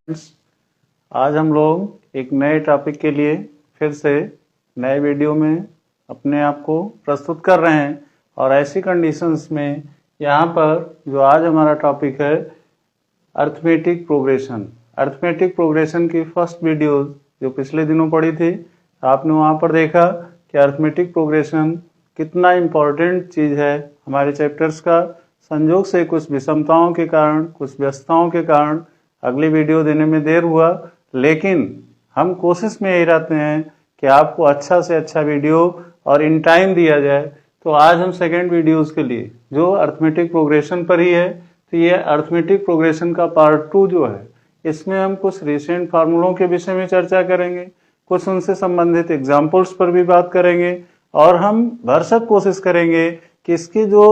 Friends, आज हम लोग एक नए टॉपिक के लिए फिर से नए वीडियो में अपने आप को प्रस्तुत कर रहे हैं। और ऐसी कंडीशंस में यहाँ पर जो आज हमारा टॉपिक है अर्थमेटिक प्रोग्रेशन। अर्थमेटिक प्रोग्रेशन की फर्स्ट वीडियो जो पिछले दिनों पड़ी थी, आपने वहाँ पर देखा कि अर्थमेटिक प्रोग्रेशन कितना इम्पोर्टेंट चीज़ है हमारे चैप्टर्स का। संयोग से कुछ विषमताओं के कारण, कुछ व्यस्तताओं के कारण अगली वीडियो देने में देर हुआ, लेकिन हम कोशिश में यही रहते हैं कि आपको अच्छा से अच्छा वीडियो और इन टाइम दिया जाए। तो आज हम सेकेंड वीडियोस के लिए जो अर्थमेटिक प्रोग्रेशन पर ही है, तो ये अर्थमेटिक प्रोग्रेशन का पार्ट 2 जो है, इसमें हम कुछ रिसेंट फार्मूलों के विषय में चर्चा करेंगे, कुछ उनसे संबंधित एग्जाम्पल्स पर भी बात करेंगे और हम भरसक कोशिश करेंगे कि इसकी जो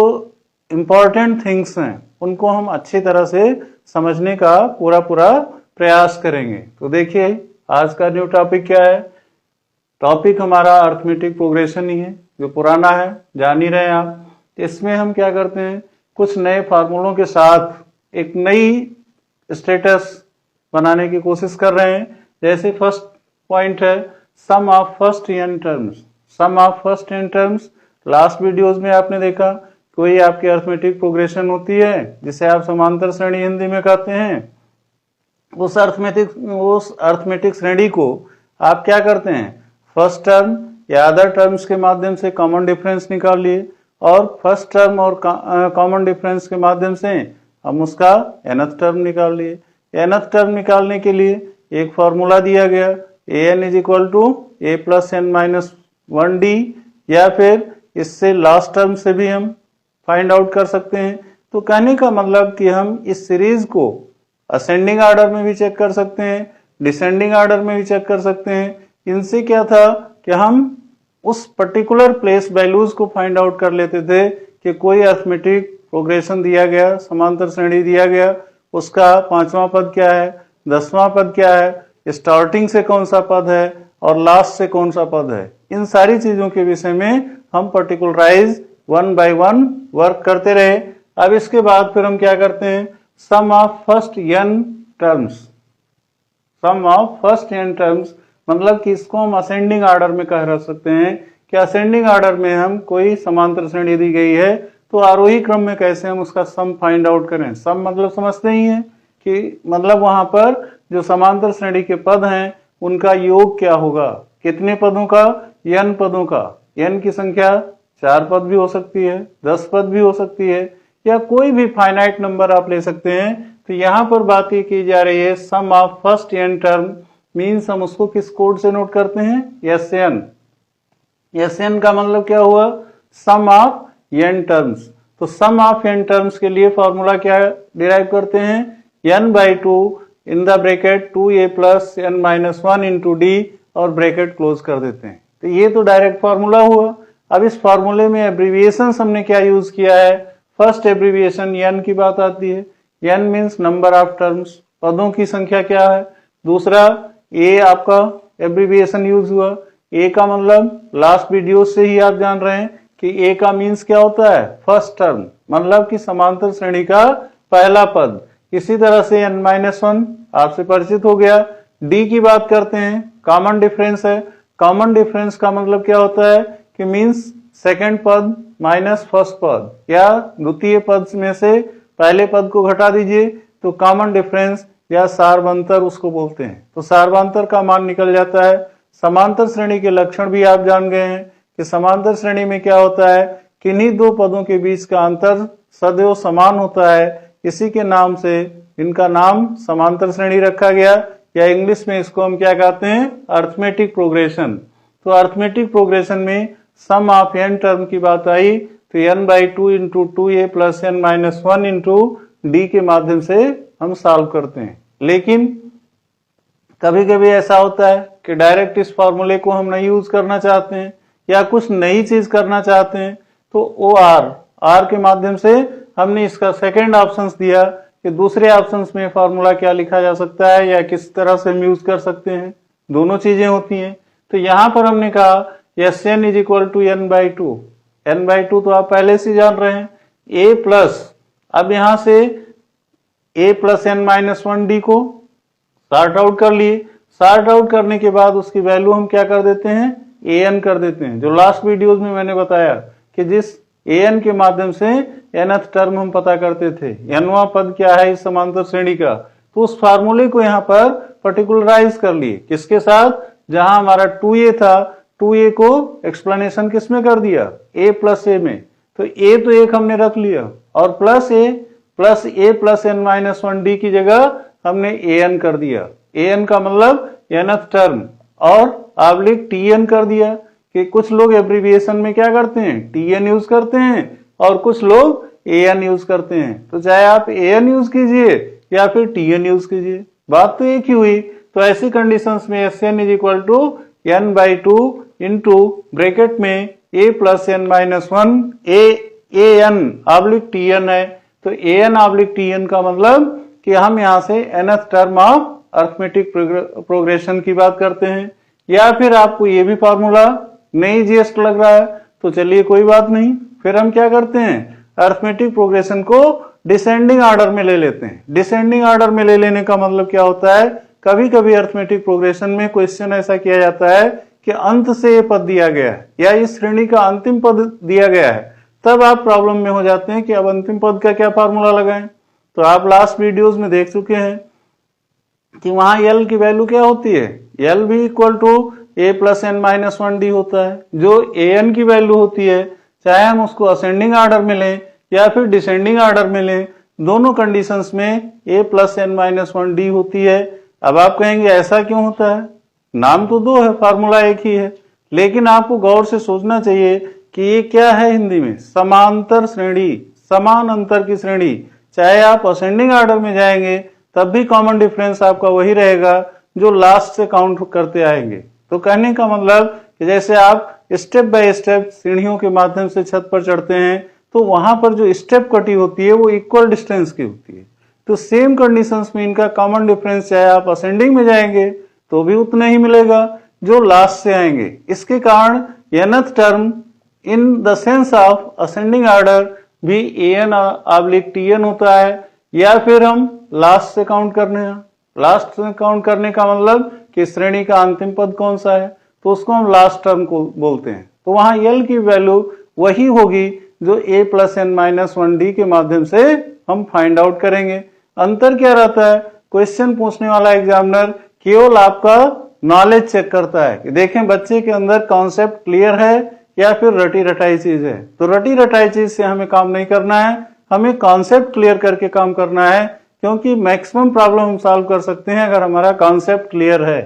इम्पॉर्टेंट थिंग्स हैं उनको हम अच्छी तरह से समझने का पूरा प्रयास करेंगे। तो देखिए आज का न्यू टॉपिक क्या है। टॉपिक हमारा अर्थमेटिक प्रोग्रेशन ही है, जो पुराना है, जान ही रहे हैं आप। इसमें हम क्या करते हैं, कुछ नए फार्मूलों के साथ एक नई स्टेटस बनाने की कोशिश कर रहे हैं। जैसे फर्स्ट पॉइंट है sum of first n terms. Sum of first n terms last videos में आपने देखा, कोई आपकी अर्थमेटिक प्रोग्रेशन होती है जिसे आप समांतर श्रेणी हिंदी में कहते हैं। उस अर्थमेटिक श्रेणी को आप क्या करते हैं, फर्स्ट टर्म या अदर टर्म्स के माध्यम से कॉमन डिफरेंस निकाल लिए और फर्स्ट टर्म और कॉमन डिफरेंस के माध्यम से हम उसका nth टर्म निकाल लिए। nth टर्म निकालने के लिए एक फॉर्मूला दिया गया, an is equal to a plus n minus 1d, या फिर इससे लास्ट टर्म से भी हम फाइंड आउट कर सकते हैं। तो कहने का मतलब कि हम इस सीरीज को असेंडिंग ऑर्डर में भी चेक कर सकते हैं, डिसेंडिंग ऑर्डर में भी चेक कर सकते हैं। इनसे क्या था कि हम उस पर्टिकुलर प्लेस वैल्यूज को फाइंड आउट कर लेते थे कि कोई अर्थमेटिक प्रोग्रेशन दिया गया, समांतर श्रेणी दिया गया, उसका 5वां पद क्या है, 10वां पद क्या है, स्टार्टिंग से कौन सा पद है और लास्ट से कौन सा पद है। इन सारी चीजों के विषय में हम पर्टिकुलराइज 1 बाय 1 वर्क करते रहे। अब इसके बाद फिर हम क्या करते हैं, sum of first n terms. Sum of first n terms मतलब कि इसको हम असेंडिंग ऑर्डर में कह रह सकते हैं कि असेंडिंग ऑर्डर में हम कोई समांतर श्रेणी दी गई है तो आरोही क्रम में कैसे हम उसका सम फाइंड आउट करें। सम मतलब समझते ही हैं कि मतलब वहां पर जो समांतर श्रेणी के पद हैं उनका योग क्या होगा, कितने पदों का, n पदों का। n की संख्या 4 पद भी हो सकती है, 10 पद भी हो सकती है, या कोई भी फाइनाइट नंबर आप ले सकते हैं। तो यहाँ पर बात ये की जा रही है sum of first n term means हम उसको किस कोड से नोट करते हैं, Sn। Sn का मतलब क्या हुआ, सम ऑफ n टर्म्स। तो सम ऑफ n टर्म्स के लिए फॉर्मूला क्या डिराइव करते हैं, n by 2 in the bracket 2a plus n minus 1 into d और ब्रैकेट क्लोज कर देते हैं। तो ये तो डायरेक्ट फॉर्मूला हुआ। अब इस फॉर्मूले में एब्रीविएशन हमने क्या यूज किया है, फर्स्ट एब्रीविएशन n की बात आती है। n means number of terms, पदों की संख्या क्या है। दूसरा a आपका एब्रीविएशन यूज हुआ। a का मतलब लास्ट वीडियो से ही आप जान रहे हैं कि a का मीन्स क्या होता है, फर्स्ट टर्म, मतलब कि समांतर श्रेणी का पहला पद। इसी तरह से n-1 आपसे परिचित हो गया। d की बात करते हैं, कॉमन डिफरेंस है। कॉमन डिफरेंस का मतलब क्या होता है कि मीन्स सेकंड पद माइनस फर्स्ट पद, या द्वितीय पद में से पहले पद को घटा दीजिए तो कॉमन डिफरेंस या सार्वंतर उसको बोलते हैं। तो सार्वंतर का मान निकल जाता है। समांतर श्रेणी के लक्षण भी आप जान गए हैं कि समांतर श्रेणी में क्या होता है, किन्हीं दो पदों के बीच का अंतर सदैव समान होता है। इसी के नाम से इनका नाम समांतर श्रेणी रखा गया, या इंग्लिश में इसको हम क्या कहते हैं, अर्थमेटिक प्रोग्रेशन। तो अर्थमेटिक प्रोग्रेशन में सम ऑफ n टर्म की बात आई तो n by 2 into 2a plus n minus 1 into d के माध्यम से हम सॉल्व करते हैं। लेकिन कभी कभी ऐसा होता है कि डायरेक्ट इस फॉर्मूले को हम नहीं यूज करना चाहते हैं या कुछ नई चीज करना चाहते हैं, तो OR के माध्यम से हमने इसका सेकेंड ऑप्शन दिया कि दूसरे ऑप्शन में फॉर्मूला क्या लिखा जा सकता है या किस तरह से हम यूज कर सकते हैं। दोनों चीजें होती हैं। तो यहां पर हमने कहा Sn is equal to n by 2। n by 2 तो आप पहले से जान रहे हैं, a प्लस, अब यहां से a plus n minus 1d को सॉर्ट आउट कर लिए। सॉर्ट आउट करने के बाद उसकी वैल्यू हम क्या कर देते हैं, an कर देते हैं। जो लास्ट वीडियोज में मैंने बताया कि जिस an के माध्यम से nth टर्म हम पता करते थे, nवां पद क्या है इस समांतर श्रेणी का, तो उस फार्मूले को यहाँ पर पर्टिकुलराइज कर लिए। किसके साथ, जहां हमारा 2a था, 2a को एक्सप्लेनेशन किसमें कर दिया, a प्लस ए में। तो a तो एक हमने रख लिया और plus a plus n minus 1d की जगह हमने an कर दिया। an का मतलब nth टर्म और ऑब्लिक tn कर दिया कि कुछ लोग एब्रिविएशन में क्या करते हैं, tn यूज करते हैं और कुछ लोग an यूज करते हैं। तो चाहे आप an यूज कीजिए या फिर tn यूज कीजिए, बात तो एक ही हुई। तो ऐसी कंडीशंस में Sn is equal to n by 2 into bracket में a plus n minus 1 an oblique tn है। तो an ऑब्लिक tn का मतलब कि हम यहां से nth term of arithmetic progression की बात करते हैं। या फिर आपको ये भी फॉर्मूला नहीं जीएस्ट लग रहा है तो चलिए कोई बात नहीं, फिर हम क्या करते हैं, अरिथमेटिक प्रोग्रेशन को डिसेंडिंग ऑर्डर में ले लेते हैं। डिसेंडिंग ऑर्डर में ले लेने का मतलब क्या होता है, कभी कभी अरिथमेटिक प्रोग्रेशन में क्वेश्चन ऐसा किया जाता है कि अंत से ये पद दिया गया है या इस श्रेणी का अंतिम पद दिया गया है, तब आप प्रॉब्लम में हो जाते हैं कि अब अंतिम पद का क्या फार्मूला लगाएं। तो आप लास्ट वीडियोस में देख चुके हैं कि वहां L की वैल्यू क्या होती है, L भी equal to a plus n minus 1d होता है। जो an की वैल्यू होती है, चाहे हम उसको असेंडिंग ऑर्डर में लें या फिर डिसेंडिंग ऑर्डर में लें, दोनों कंडीशंस में a plus n minus 1d होती है। अब आप कहेंगे ऐसा क्यों होता है, नाम तो दो है, फार्मूला एक ही है, लेकिन आपको गौर से सोचना चाहिए कि ये क्या है हिंदी में, समांतर श्रेणी, समान अंतर की श्रेणी। चाहे आप असेंडिंग ऑर्डर में जाएंगे तब भी कॉमन डिफरेंस आपका वही रहेगा जो लास्ट से काउंट करते आएंगे। तो कहने का मतलब कि जैसे आप स्टेप बाय स्टेप सीढ़ियों के माध्यम से छत पर चढ़ते हैं तो वहां पर जो स्टेप कटी होती है वो इक्वल डिस्टेंस की होती है। तो सेम कंडीशंस में इनका कॉमन डिफरेंस चाहे आप असेंडिंग में जाएंगे तो भी उतना ही मिलेगा जो लास्ट से आएंगे। इसके कारण nth term in the sense of ascending order भी an ऑब्लिक tn होता है। या फिर हम लास्ट से काउंट करने हैं, लास्ट से काउंट करने का मतलब कि श्रेणी का अंतिम पद कौन सा है, तो उसको हम लास्ट टर्म को बोलते हैं। तो वहां L की वैल्यू वही होगी जो a plus n minus 1d के माध्यम से हम फाइंड आउट करेंगे। अंतर क्या रहता है, क्वेश्चन पूछने वाला एग्जामिनर केवल आपका नॉलेज चेक करता है कि देखें बच्चे के अंदर कॉन्सेप्ट क्लियर है या फिर रटी रटाई चीज है। तो रटी रटाई चीज से हमें काम नहीं करना है, हमें कॉन्सेप्ट क्लियर करके काम करना है, क्योंकि मैक्सिमम प्रॉब्लम हम सॉल्व कर सकते हैं अगर हमारा कॉन्सेप्ट क्लियर है।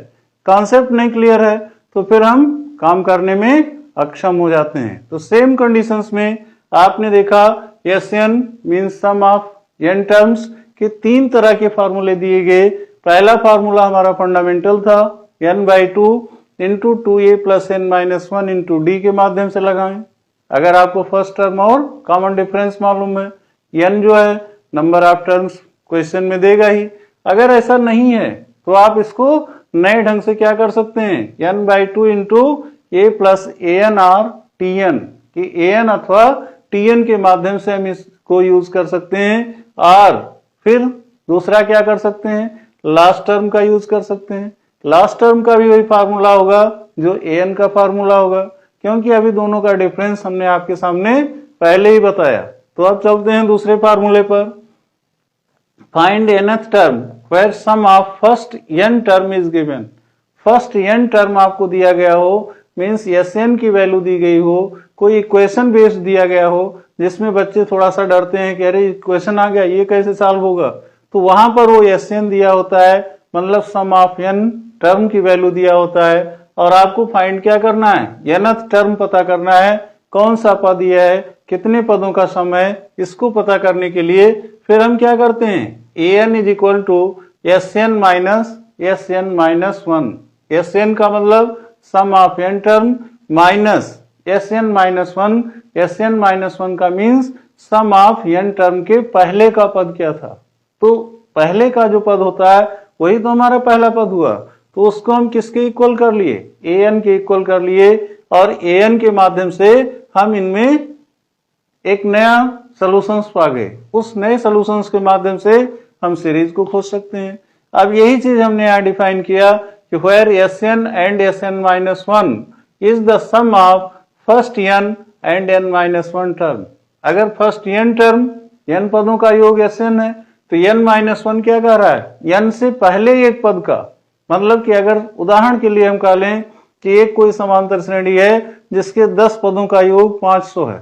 कॉन्सेप्ट नहीं क्लियर है तो फिर हम काम करने में अक्षम हो जाते हैं। तो सेम कंडीशंस में आपने देखा Sn means sum of n terms के तीन तरह के फार्मूले दिए गए। पहला फार्मूला हमारा फंडामेंटल था, n by 2 into 2a plus n minus 1 into d के माध्यम से लगाएं। अगर आपको फर्स्ट टर्म और कॉमन डिफरेंस मालूम है, n जो है नंबर ऑफ टर्म्स क्वेश्चन में देगा ही। अगर ऐसा नहीं है तो आप इसको नए ढंग से क्या कर सकते हैं, n by 2 into a plus an और tn, कि an अथवा tn के माध्यम से हम इसको यूज कर सकते हैं। और फिर दूसरा क्या कर सकते हैं, लास्ट टर्म का यूज कर सकते हैं। लास्ट टर्म का भी वही फार्मूला होगा जो an का फार्मूला होगा, क्योंकि अभी दोनों का डिफरेंस हमने आपके सामने पहले ही बताया। तो अब चलते हैं दूसरे फार्मूले पर। Find nth term where sum of first n term is given. First n term आपको दिया गया हो, मींस Sn की वैल्यू दी गई हो, कोई इक्वेशन बेस्ड दिया गया हो जिसमें बच्चे थोड़ा सा डरते हैं कि अरे इक्वेशन आ गया ये कैसे सॉल्व होगा, तो वहां पर वो Sn दिया होता है, मतलब सम ऑफ n टर्म की वैल्यू दिया होता है। और आपको फाइंड क्या करना है, nth टर्म पता करना है, कौन सा पद यह है, कितने पदों का सम है, इसको पता करने के लिए फिर हम क्या करते हैं, an is equal to Sn minus one. Sn का मतलब sum of n term minus Sn minus one. Sn minus one का means sum of n term के पहले का पद क्या था। तो पहले का जो पद होता है वही तो हमारा पहला पद हुआ, तो उसको हम किसके इक्वल कर लिए, an के इक्वल कर लिए। और an के माध्यम से हम इनमें एक नया सॉल्यूशंस पा गए। उस नए सॉल्यूशंस के माध्यम से हम सीरीज को खोज सकते हैं। अब यही चीज हमने यहाँ डिफाइन किया कि where Sn and Sn-1 is the sum of first n and n-1 term। अगर फर्स्ट n टर्म n पदों का योग Sn है तो n-1 क्या कह रहा है, n से पहले एक पद का। मतलब कि अगर उदाहरण के लिए हम कह लें कि एक कोई समांतर श्रेणी है जिसके 10 पदों का योग 500 है,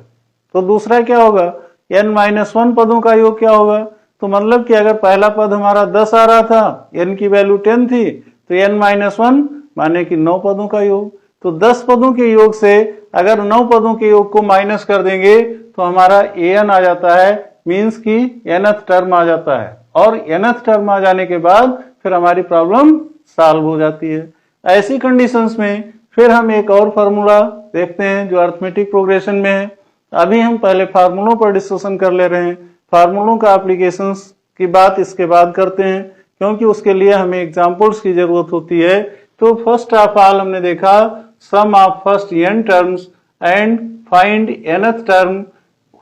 तो दूसरा क्या होगा, n-1 पदों का योग क्या होगा। तो मतलब कि अगर पहला पद हमारा 10 आ रहा था, n की वैल्यू 10 थी, तो n-1 माने कि 9 पदों का योग। तो 10 पदों के योग से अगर 9 पदों के योग को माइनस कर देंगे तो हमारा an आ जाता है, मीन्स की nth टर्म आ जाता है। और nth टर्म आ जाने के बाद फिर हमारी प्रॉब्लम सॉल्व हो जाती है। ऐसी कंडीशंस में फिर हम एक और फार्मूला देखते हैं जो अरिथमेटिक प्रोग्रेशन में है। अभी हम पहले फार्मूलों पर डिस्कशन कर ले रहे हैं, फार्मूलों का एप्लीकेशंस की बात इसके बाद करते हैं, क्योंकि उसके लिए हमें एग्जांपल्स की जरूरत होती है। तो फर्स्ट ऑफ ऑल हमने देखा sum of first n terms and find nth term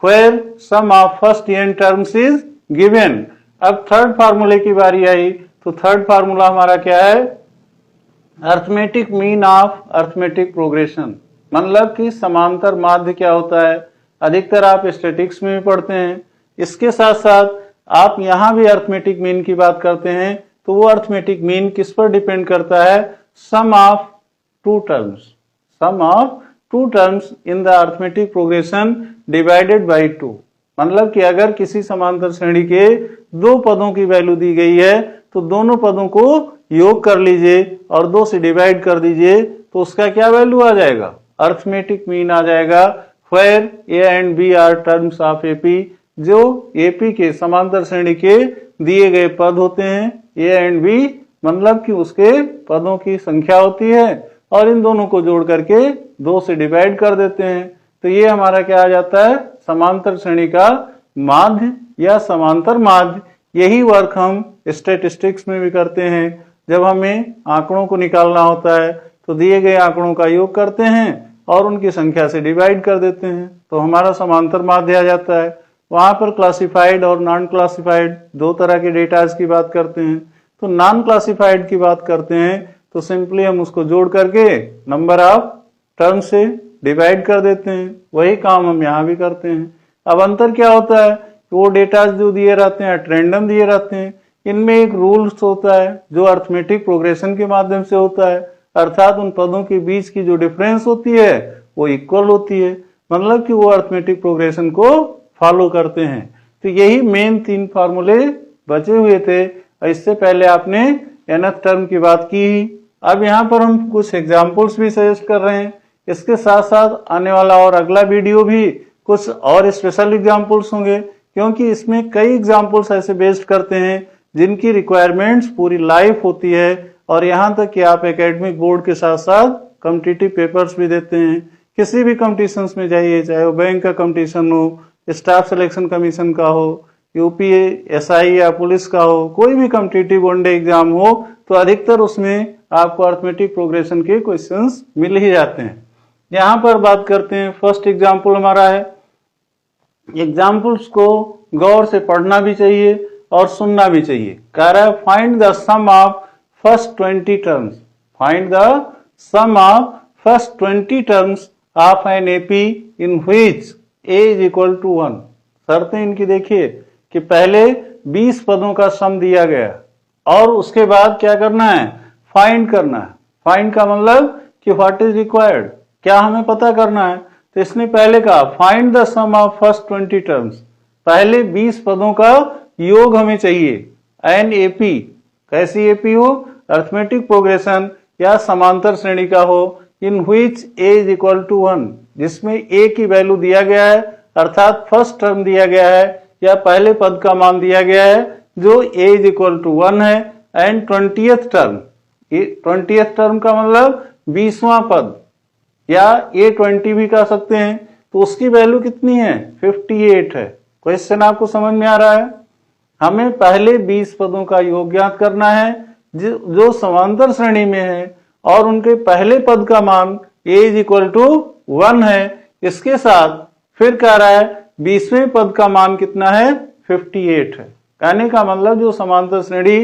where sum of first n terms is given. अब थर्ड फार्मूले की बारी आई, तो थर्ड फार्मूला हमारा क्या है, arithmetic mean of arithmetic progression. मतलब कि समांतर माध्य क्या होता है, अधिकतर आप स्टैटिक्स में भी पढ़ते हैं। इसके साथ साथ आप यहां भी अरिथमेटिक मीन की बात करते हैं, तो वो अरिथमेटिक मीन किस पर डिपेंड करता है, sum of two terms, sum of two terms in the arithmetic progression divided by 2। मतलब कि अगर किसी समांतर श्रेणी के 2 पदों की वैल्यू दी गई है तो दोनों पदों को योग कर लीजिए और 2 से डिवाइड कर दीजिए, तो उसका क्या वैल्यू आ जाएगा, अरिथमेटिक मीन आ जाएगा। Where a and b are terms of AP, जो एपी के समांतर श्रेणी के दिए गए पद होते हैं, ए एंड बी मतलब कि उसके पदों की संख्या होती है, और इन दोनों को जोड़ करके 2 से डिवाइड कर देते हैं। तो ये हमारा क्या आ जाता है, समांतर श्रेणी का माध्य या समांतर माध्य। यही वर्क हम स्टैटिस्टिक्स में भी करते हैं। जब हमें आंकड़ों को निकालना होता है तो दिए गए आंकड़ों का योग करते हैं और उनकी संख्या से डिवाइड कर देते हैं, तो हमारा समांतर माध्य आ जाता है। वहां पर क्लासिफाइड और नॉन क्लासिफाइड 2 तरह के डेटाज की बात करते हैं। तो नॉन क्लासिफाइड की बात करते हैं तो सिंपली हम उसको जोड़ करके नंबर ऑफ टर्म से डिवाइड कर देते हैं। वही काम हम यहाँ भी करते हैं। अब अंतर क्या होता है, वो डेटा जो दिए रहते हैं रैंडम दिए रहते हैं, इनमें एक रूल्स होता है जो अरिथमेटिक प्रोग्रेशन के माध्यम से होता है, अर्थात उन पदों के बीच की जो डिफरेंस होती है वो इक्वल होती है। मतलब कि वो अरिथमेटिक प्रोग्रेशन को फॉलो करते हैं। तो यही मेन 3 फार्मूले बचे हुए थे। इससे पहले आपने nth टर्म की बात की। अब यहाँ पर हम कुछ एग्जाम्पल्स भी सजेस्ट कर रहे हैं। इसके साथ साथ आने वाला और अगला वीडियो भी कुछ और स्पेशल एग्जाम्पल्स होंगे, क्योंकि इसमें कई एग्जाम्पल्स ऐसे बेस्ड करते हैं जिनकी रिक्वायरमेंट्स पूरी लाइफ होती है, और यहाँ तक कि आप एकेडमिक बोर्ड के साथ साथ कॉम्पिटिटिव पेपर्स भी देते हैं। किसी भी कॉम्पिटिशन्स में जाइए, चाहे वो बैंक का कॉम्पिटिशन हो, स्टाफ सिलेक्शन कमीशन का हो, यूपीएसआई या पुलिस का हो, कोई भी कॉम्पिटिटिव वनडे एग्जाम हो, तो अधिकतर उसमें आपको अरिथमेटिक प्रोग्रेशन के क्वेश्चंस मिल ही जाते हैं। यहाँ पर बात करते हैं, फर्स्ट एग्जाम्पल हमारा है। एग्जाम्पल्स को गौर से पढ़ना भी चाहिए और सुनना भी चाहिए। कह रहा है find the sum of first 20 terms, find the sum of first 20 terms of an AP in which a is equal to 1। शर्तें इनकी देखिए कि पहले 20 पदों का सम दिया गया और उसके बाद क्या करना है, फाइंड करना है। फाइंड का मतलब कि व्हाट इज रिक्वायर्ड, क्या हमें पता करना है। तो इसने पहले कहा find the sum of first 20 terms, पहले 20 पदों का योग हमें चाहिए। एन एपी, कैसी एपी हो, अरिथमेटिक प्रोग्रेशन या समांतर श्रेणी का हो, in which a is equal to 1, जिसमें ए की वैल्यू दिया गया है, अर्थात फर्स्ट टर्म दिया गया है या पहले पद का मान दिया गया है जो ए इज इक्वल टू 1 है। And 20th term, 20th term का मतलब 20वां पद या A20 भी कह सकते हैं, तो उसकी वैल्यू कितनी है, 58 है। क्वेश्चन आपको समझ में आ रहा है। हमें पहले 20 पदों का योग ज्ञात करना है जो समांतर श्रेणी में है और उनके पहले पद का मान a इज इक्वल टू 1 है। इसके साथ फिर कह रहा है 20वें पद का मान कितना है, 58 है। कहने का मतलब जो समांतर श्रेणी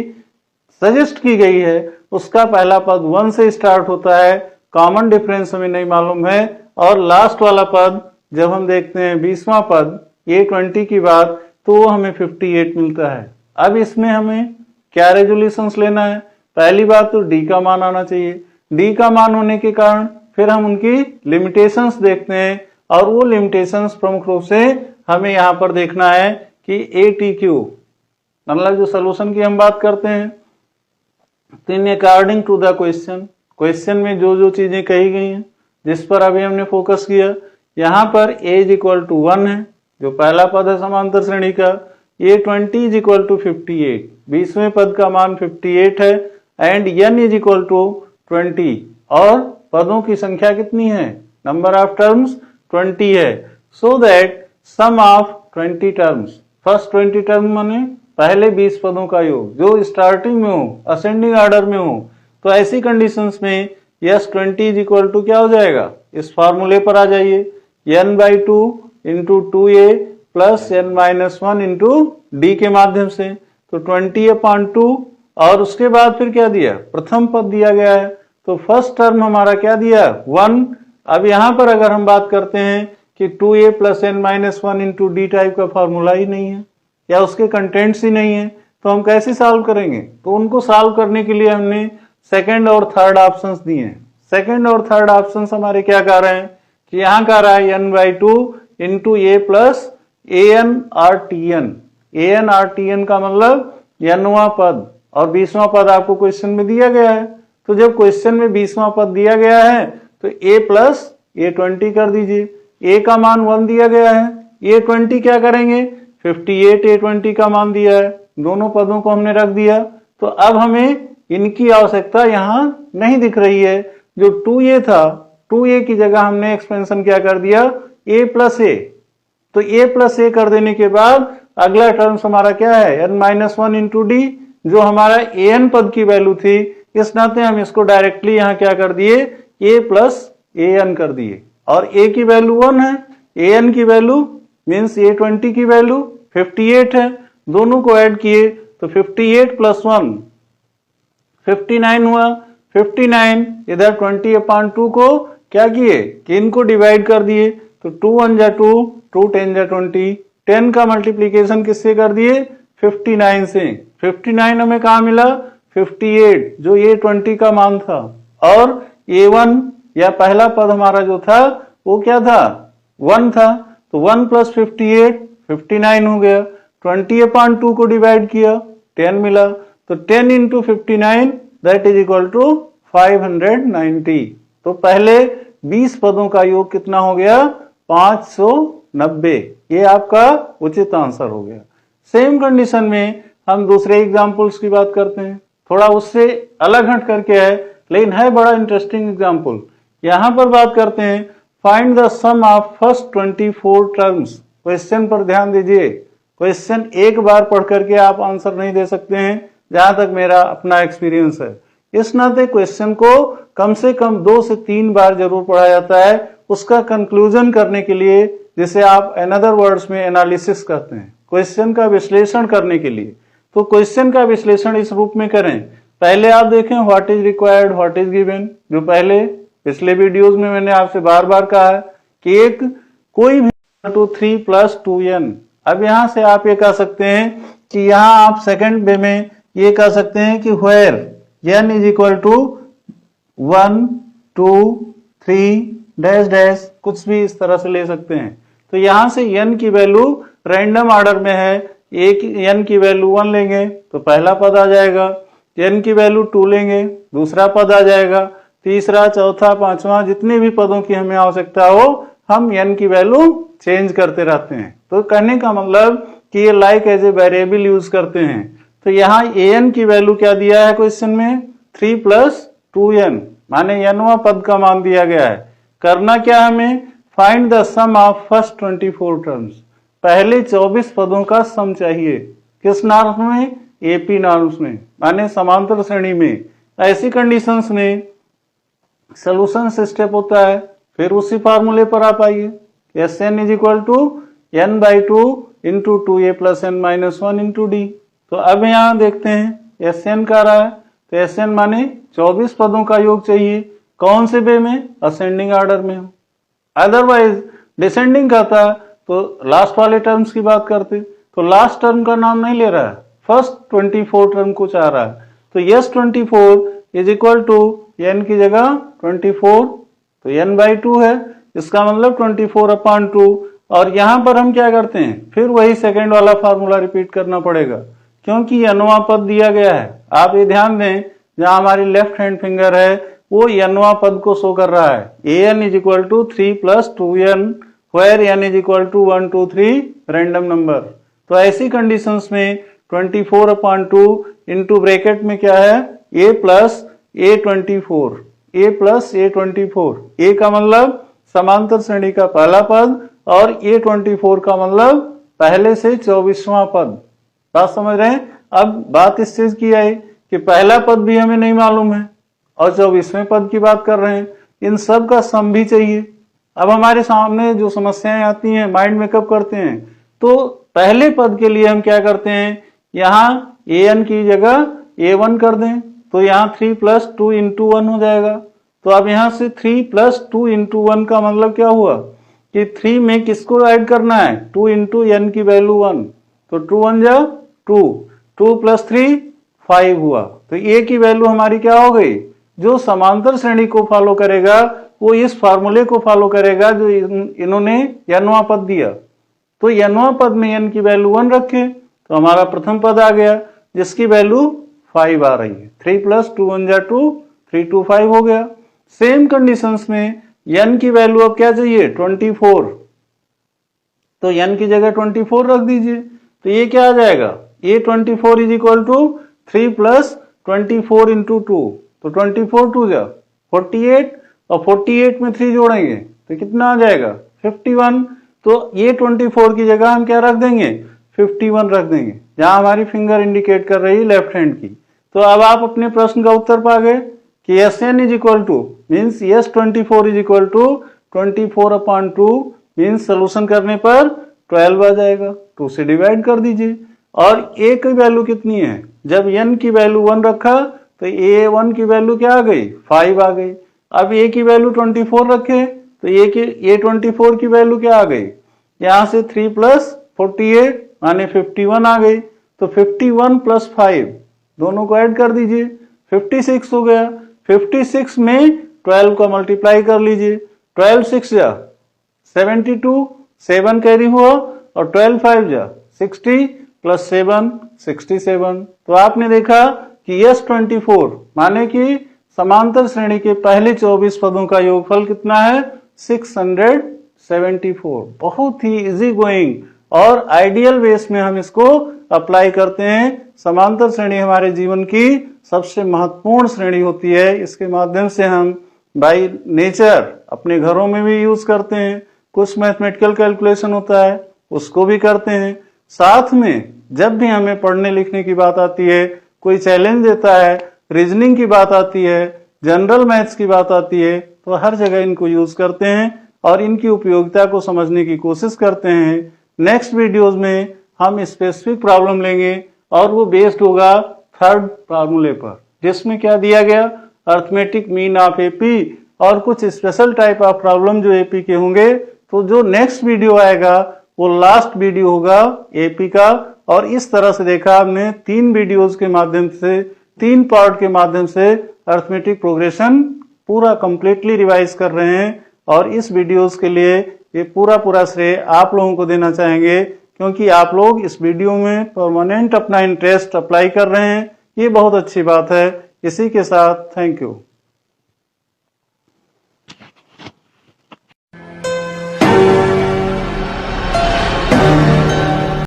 सजेस्ट की गई है उसका पहला पद 1 से स्टार्ट होता है, कॉमन डिफरेंस हमें नहीं मालूम है, और लास्ट वाला पद जब हम देखते हैं 20वां पद A20 की बात, तो वो हमें 58 मिलता है। अब इसमें हमें क्या रेजोल्यूशंस लेना है? पहली बात तो D का मान आना चाहिए। D का मान होने के कारण फिर हम उनकी लिमिटेशंस देखते हैं, और वो लिमिटेशंस प्रमुख रूप से हमें यहाँ पर देखना है कि ATQ मतलब जो सोल्यूशन की हम बात करते हैं, तो in according to the question में जो जो चीजें कही गई हैं जिस पर अभी हमने फोकस किया, यहाँ पर A इज इक्वल टू 1 है, जो पहला पद है समांतर श्रेणी का। A20 इज इक्वल टू 58, 20वें पद का मान 58 है, and N is equal to 20, और पदों की संख्या कितनी है? नंबर ऑफ टर्म्स 20 है। So that sum of 20 terms, first 20 term माने पहले 20 पदों का योग जो स्टार्टिंग में हो, असेंडिंग ऑर्डर में हो, तो ऐसी कंडीशंस में S20 इज इक्वल टू क्या हो जाएगा? इस फॉर्मूले पर आ जाइए, N/2 into 2A plus N-1 into D के माध्यम से, तो 20/2, और उसके बाद फिर क्या दिया? प्रथम पद दिया गया है, तो फर्स्ट टर्म हमारा क्या दिया? 1। अब यहां पर अगर हम बात करते हैं कि 2A plus N-1 into D type का फॉर्मूला ही नहीं है या उसके कंटेंट्स ही नहीं है, तो हम कैसे सॉल्व करेंगे? तो उनको सॉल्व करने के लिए हमने सेकंड और थर्ड ऑप्शंस दिए हैं। सेकंड और थर्ड ऑप्शंस हमारे क्या कह रहे हैं कि यहाँ कह रहा है N/2 into A plus AN/TN। AN/TN का मतलब Nवां पद, और 20वां पद आपको क्वेश्चन में दिया गया है। तो जब क्वेश्चन में 20वां पद दिया गया है तो A प्लस A20 कर दीजिए। A का मान 1 दिया गया है, A20 क्या करेंगे? 58 A20 का मान दिया है, दोनों पदों को हमने रख दिया। तो अब हमें इनकी आवश्यकता यहाँ नहीं दिख रही है। जो 2A था, 2A की जगह हमने एक्सपेंशन क्या कर दिया? A plus A। तो A प्लस A कर देने के बाद अगला टर्म्स हमारा क्या है? N-1 इंटू D, जो हमारा AN पद की वैल्यू थी, इस नाते हम इसको डायरेक्टली यहाँ क्या कर दिए? A प्लस AN कर दिए, और A की वैल्यू 1 है, AN की वैल्यू मीन्स A20 की वैल्यू 58 है, दोनों को ऐड किए तो 58 प्लस 1 59 हुआ। 59 इधर 20/2 को क्या किए कि इनको डिवाइड कर दिए, तो 2 1 जा 2, 2 10 जा 20, 10 का मल्टीप्लीकेशन किससे कर दिए? 59 से। 59 हमें कहा मिला? 58, जो A20 का मान था, और A1 या पहला पद हमारा जो था वो क्या था? 1 था, तो 1 प्लस 58 59 हो गया। 20/2 को डिवाइड किया, 10 मिला, तो 10 into 59 that is equal to 590। तो पहले 20 पदों का योग कितना हो गया? 590। ये आपका उचित आंसर हो गया। सेम कंडीशन में हम दूसरे एग्जाम्पल्स की बात करते हैं, थोड़ा उससे अलग हट करके है, लेकिन है बड़ा इंटरेस्टिंग एग्जाम्पल। यहां पर बात करते हैं find the sum of first 24 terms. Question पर ध्यान दीजिए, क्वेश्चन एक बार पढ़ करके आप आंसर नहीं दे सकते हैं, जहां तक मेरा अपना एक्सपीरियंस है। इस नाते क्वेश्चन को कम से कम 2 से 3 बार जरूर पढ़ा जाता है, उसका कंक्लूजन करने के लिए, जिसे आप अनदर वर्ड्स में एनालिसिस कहते हैं, क्वेश्चन का विश्लेषण करने के लिए। तो क्वेश्चन का विश्लेषण इस रूप में करें, पहले आप देखें what is required, what is given, जो पहले पिछले वीडियोस में मैंने आपसे बार बार कहा है कि एक कोई भी 3 प्लस 2n। अब यहां से आप ये कह सकते हैं कि यहां आप सेकंड वे में ये कह सकते हैं कि where n is equal to 1 2 3 dash dash, कुछ भी इस तरह से ले सकते हैं। तो यहां से n की वैल्यू रैंडम ऑर्डर में है, n की वैल्यू 1 लेंगे तो पहला पद आ जाएगा, n की वैल्यू 2 लेंगे दूसरा पद आ जाएगा, तीसरा चौथा पांचवा जितने भी पदों की हमें आवश्यकता हो हम n की वैल्यू चेंज करते रहते हैं। तो कहने का मतलब कि ये like as a variable use करते हैं। तो यहाँ an की वैल्यू क्या दिया है क्वेश्चन में? 3 प्लस 2n, माने nवां पद का मान दिया गया है। करना क्या हमें? Find the sum of first 24 terms. पहले 24 पदों का सम चाहिए। किस नॉर्म्स में? एपी नॉर्म्स में, माने समांतर श्रेणी में। ऐसी कंडीशंस में सोल्यूशन स्टेप होता है, फिर उसी फार्मूले पर आप आइए, Sn is equal to n/2 × 2a + n - 1 × d। तो अब यहाँ देखते हैं, n = 1 + 58 + 2n, 58 + 2 = 59, 59 + 2 = 590। तो 59 + 2 = 590। तो अब यहाँ देखते हैं, n = 1 + 58 + 2n, 59 + 2 = 590। तो अब यहाँ देखते हैं SN का रहा है, तो SN माने 24 पदों का योग चाहिए। कौन से वे में? असेंडिंग ऑर्डर में हो। अदरवाइज डिसेंडिंग करता तो लास्ट वाले टर्म्स की बात करते, तो लास्ट टर्म का नाम नहीं ले रहा है, फर्स्ट 24 टर्म को चाह रहा है। तो yes 24 is equal to n की जगह 24, तो n/2 है, इसका मतलब 24/2। और यहां पर हम क्या करते हैं, फिर वही सेकंड वाला फार्मूला रिपीट करना पड़ेगा, क्योंकि nवां पद दिया गया है। आप ये ध्यान दें, जहां हमारी लेफ्ट हैंड फिंगर है वो nवां पद को शो कर रहा है। an is equal to 3 + 2n, where n is equal to 1 2 3 random number. तो ऐसी कंडीशंस में 24/2 इंटू ब्रैकेट में क्या है, a + a24, a + a24। a का मतलब समांतर श्रेणी का पहला पद और a24 का मतलब पहले से 24वां पद। बात समझ रहे हैं? अब बात इस चीज की आई कि पहला पद भी हमें नहीं मालूम है और 24वें पद की बात कर रहे हैं, इन सब का सम भी चाहिए। अब हमारे सामने जो समस्याएं आती हैं, माइंड में कब करते हैं, तो पहले पद के लिए हम क्या करते हैं, यहाँ an की जगह a1 कर दें, तो यहाँ 3 + 2 × 1 हो जाएगा। तो अब यहाँ से 3 + 2 × 1 का मतलब क्या हुआ कि 3 में किसको ऐड करना है, 2 × n की वैल्यू 1, तो 2 1 जा 2, 2 + 3 5 हुआ। तो a की वैल्यू हमारी क्या हो गई, जो समांतर श्रेणी को फॉलो करेगा वो इस फार्मूले को फॉलो करेगा जो इन्होंने nवां पद दिया। तो nवां पद में n की वैल्यू 1 रखे, तो हमारा प्रथम पद आ गया जिसकी वैल्यू 5 आ रही है। 3 + 2 1 जा 2, 3 2 5 हो गया। सेम कंडीशंस में n की वैल्यू अब क्या चाहिए, 24, तो n की जगह 24 रख दीजिए, तो ये क्या आ जाएगा, a24 इज इक्वल टू 3 + 24 × 2, तो 24 2 जा 48, और 48 में 3 जोड़ेंगे तो कितना आ जाएगा, 51। तो ये 24 की जगह हम क्या रख देंगे, 51 रख देंगे, जहां हमारी फिंगर इंडिकेट कर रही है लेफ्ट हैंड की। तो अब आप अपने प्रश्न का उत्तर पा गए कि SN is equal to means S24 is equal to 24/2 means solution करने पर 12 आ जाएगा, 2 से डिवाइड कर दीजिए। और a की वैल्यू कितनी है, जब n की वैल्यू 1 रखा तो a1 की वैल्यू क्या आ गई, 5 आ गई। अब a की वैल्यू 24 रखे तो a24 की वैल्यू क्या आ गई, यहां से 3 + 48 माने 51 आ गई। तो 51 + 5 दोनों को ऐड कर दीजिए, 56 हो गया। 56 में 12 का मल्टीप्लाई कर लीजिए, 12 6 जा 72, 7 कैरी हुआ, और 12 5 जा 60 + 7 67। तो आपने देखा कि S24 माने कि समांतर श्रेणी के पहले 24 पदों का योगफल कितना है, 674। बहुत ही इजी गोइंग और आइडियल बेस में हम इसको अप्लाई करते हैं। समांतर श्रेणी हमारे जीवन की सबसे महत्वपूर्ण श्रेणी होती है, इसके माध्यम से हम बाय नेचर अपने घरों में भी यूज करते हैं, कुछ मैथमेटिकल कैलकुलेशन होता है उसको भी करते हैं। साथ में जब भी हमें पढ़ने लिखने की बात आती है, कोई चैलेंज देता है, रीजनिंग की बात आती है, जनरल मैथ्स की बात आती है, तो हर जगह इनको यूज करते हैं और इनकी उपयोगिता को समझने की कोशिश करते हैं। नेक्स्ट वीडियोस में हम स्पेसिफिक प्रॉब्लम लेंगे और वो बेस्ड होगा थर्ड फार्मूले पर, जिसमें क्या दिया गया, अर्थमेटिक मीन ऑफ एपी और कुछ स्पेशल टाइप ऑफ प्रॉब्लम जो एपी के होंगे। तो जो नेक्स्ट वीडियो आएगा वो लास्ट वीडियो होगा एपी का। और इस तरह से देखा हमने 3 वीडियोस के माध्यम से, 3 पार्ट के माध्यम से अर्थमेटिक प्रोग्रेशन पूरा कंप्लीटली रिवाइज कर रहे हैं। और इस वीडियोस के लिए ये पूरा श्रेय आप लोगों को देना चाहेंगे, क्योंकि आप लोग इस वीडियो में परमानेंट अपना इंटरेस्ट अप्लाई कर रहे हैं। ये बहुत अच्छी बात है। इसी के साथ थैंक यू।